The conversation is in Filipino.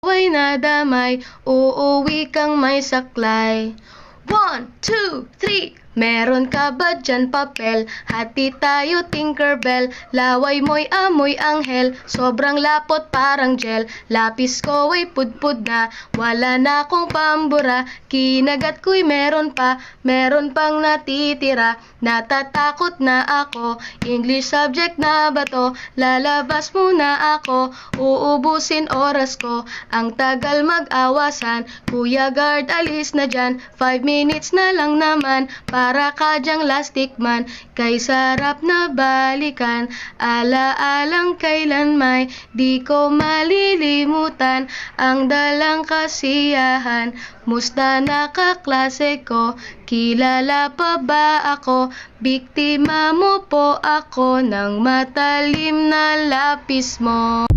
ay nadamay, uuwi kang may saklay. 1, 2, 3. Meron ka ba dyan papel? Hati tayo Tinkerbell. Laway mo'y amoy anghel, sobrang lapot parang gel. Lapis ko ay pudpud na, wala na akong pambura. Kinagat ko'y meron pang natitira. Natatakot na ako, English subject na ba to? Lalabas muna ako, uubusin oras ko. Ang tagal mag-awasan, Kuya Guard alis na dyan. 5 minutes na lang naman, para ka dyang lastic man. Kay sarap na balikan, alaalang kailan may di ko malilimutan. Ang dalang kasiyahan, musta na kaklase ko? Kilala pa ba ako? Biktima mo po ako ng matalim na lapis mo.